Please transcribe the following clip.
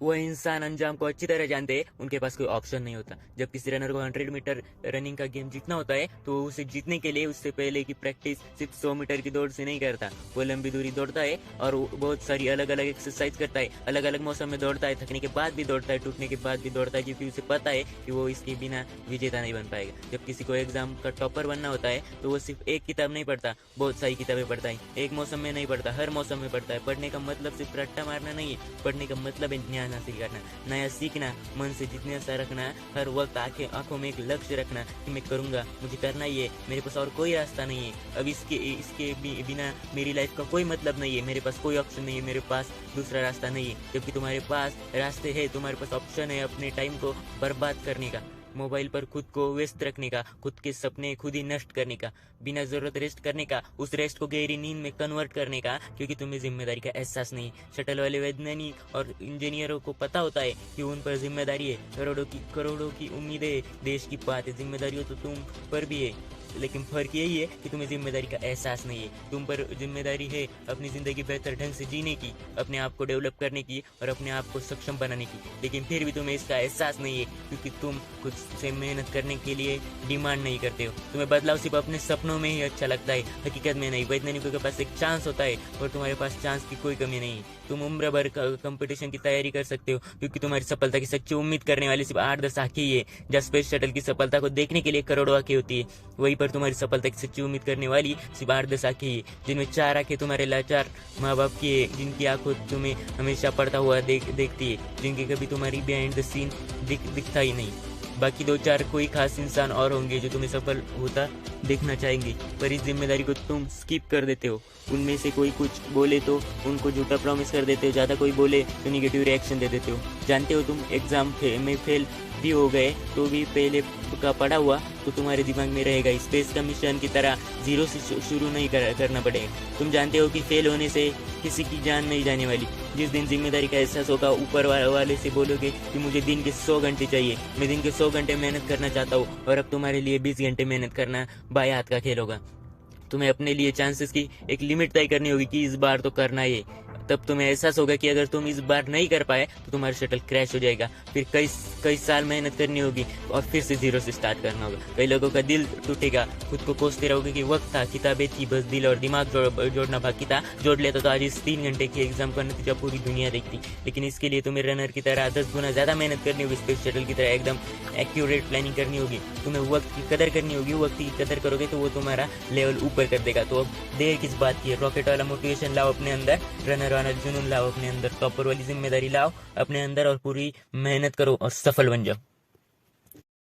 वो इंसान अंजाम को अच्छी तरह जानते हैं, उनके पास कोई ऑप्शन नहीं होता। जब किसी रनर को 100 मीटर रनिंग का गेम जीतना होता है तो उसे जीतने के लिए उससे पहले की प्रैक्टिस सिर्फ 100 मीटर की दौड़ से नहीं करता। वो लंबी दूरी दौड़ता है और बहुत सारी अलग अलग एक्सरसाइज करता है, अलग अलग मौसम में दौड़ता है, थकने के बाद भी दौड़ता है, टूटने के बाद भी दौड़ता है, क्योंकि उसे पता है कि वो इसके बिना विजेता नहीं बन पाएगा। जब किसी को एग्जाम का टॉपर बनना होता है तो वो सिर्फ एक किताब नहीं पढ़ता, बहुत सारी किताबें पढ़ता है। एक मौसम में नहीं पढ़ता, हर मौसम में पढ़ता है। पढ़ने का मतलब सिर्फ रट्टा मारना नहीं है, पढ़ने का मतलब है ज्ञान हासिल करना, नया सीखना, मन से जिज्ञासा रखना, हर वक्त आंखों में एक लक्ष्य रखना कि मैं करूंगा, मुझे करना ही है, मेरे पास और कोई रास्ता नहीं है। अब इसके बिना मेरी लाइफ का कोई मतलब नहीं है, मेरे पास कोई ऑप्शन नहीं है, मेरे पास दूसरा रास्ता नहीं है। जबकि तुम्हारे पास रास्ते है, तुम्हारे पास ऑप्शन है अपने टाइम को बर्बाद करने का, मोबाइल पर खुद को व्यस्त रखने का, खुद के सपने खुद ही नष्ट करने का, बिना जरूरत रेस्ट करने का, उस रेस्ट को गहरी नींद में कन्वर्ट करने का, क्योंकि तुम्हें जिम्मेदारी का एहसास नहीं। शटल वाले वैज्ञानिक और इंजीनियरों को पता होता है कि उन पर जिम्मेदारी है, करोड़ों की उम्मीदें देश की बात है, जिम्मेदारी तो तुम पर भी है, लेकिन फर्क यही है कि तुम्हें जिम्मेदारी का एहसास नहीं है। तुम पर जिम्मेदारी है अपनी जिंदगी बेहतर ढंग से जीने की, अपने आप को डेवलप करने की और अपने आप को सक्षम बनाने की, लेकिन फिर भी तुम्हें इसका एहसास नहीं है, क्योंकि तुम खुद से मेहनत करने के लिए डिमांड नहीं करते हो। तुम्हें बदलाव सिर्फ अपने सपनों में ही अच्छा लगता है, हकीकत में नहीं। वैज्ञानिकों के पास एक चांस होता है और तुम्हारे पास चांस की कोई कमी नहीं है। तुम उम्र भर कंपटीशन की तैयारी कर सकते हो, क्योंकि तुम्हारी सफलता की सच्ची उम्मीद करने वाली सिर्फ 8-10 आंखें ही है। जब स्पेस शटल की सफलता को देखने के लिए करोड़ों आंखें होती है, वहीं पर तुम्हारी सफलता की सच्ची उम्मीद करने वाली सिर्फ 8-10 आंखें ही, जिनमें 4 आंखें तुम्हारे लाचार माँ बाप की है, जिनकी आंखों तुम्हें हमेशा पढ़ता हुआ देखती है, जिनके कभी तुम्हारी बिहाइंड द सीन दिखता ही नहीं। बाकी 2-4 कोई खास इंसान और होंगे जो तुम्हें सफल होता देखना चाहेंगे, पर इस जिम्मेदारी को तुम स्किप कर देते हो। उनमें से कोई कुछ बोले तो उनको झूठा प्रॉमिस कर देते हो, ज़्यादा कोई बोले तो निगेटिव रिएक्शन दे देते हो। जानते हो तुम एग्जाम में फेल भी हो गए तो भी पहले का पढ़ा हुआ तो तुम्हारे दिमाग में रहेगा। स्पेस का मिशन की तरह जीरो से शुरू नहीं करना पड़ेगा। तुम जानते हो कि फेल होने से किसी की जान नहीं जाने वाली। जिस दिन जिम्मेदारी का एहसास होगा, ऊपर वाले से बोलोगे कि मुझे दिन के 100 घंटे चाहिए, मैं दिन के 100 घंटे मेहनत करना चाहता हूँ, और अब तुम्हारे लिए 20 घंटे मेहनत करना बाएं हाथ का खेल होगा। तुम्हें अपने लिए चांसेस की एक लिमिट तय करनी होगी कि इस बार तो करना है। तब तुम्हें एहसास होगा कि अगर तुम इस बार नहीं कर पाए तो तुम्हारा शटल क्रैश हो जाएगा, फिर कई साल मेहनत करनी होगी और फिर से जीरो से स्टार्ट करना होगा। कई लोगों का दिल टूटेगा, खुद को कोसते रहोगे कि वक्त था, किताबें थी, बस दिल और दिमाग जोड़ना बाकी था। जोड़ लेता तो आज इस 3 घंटे की एग्जाम का नतीजा पूरी दुनिया देखती। लेकिन इसके लिए तुम्हें रनर की तरह 10 गुना ज्यादा मेहनत करनी होगी, स्पेस शटल की तरह एकदम एक्यूरेट प्लानिंग करनी होगी। तुम्हें वक्त की कदर करनी होगी, वक्त की कदर करोगे तो वो तुम्हारा लेवल ऊपर कर देगा। तो अब देर किस बात की है, रॉकेट वाला मोटिवेशन लाओ अपने अंदर, रनर वाला जुनून लाओ अपने अंदर, टॉपर वाली जिम्मेदारी लाओ अपने अंदर और पूरी मेहनत करो और सफल बन जाओ।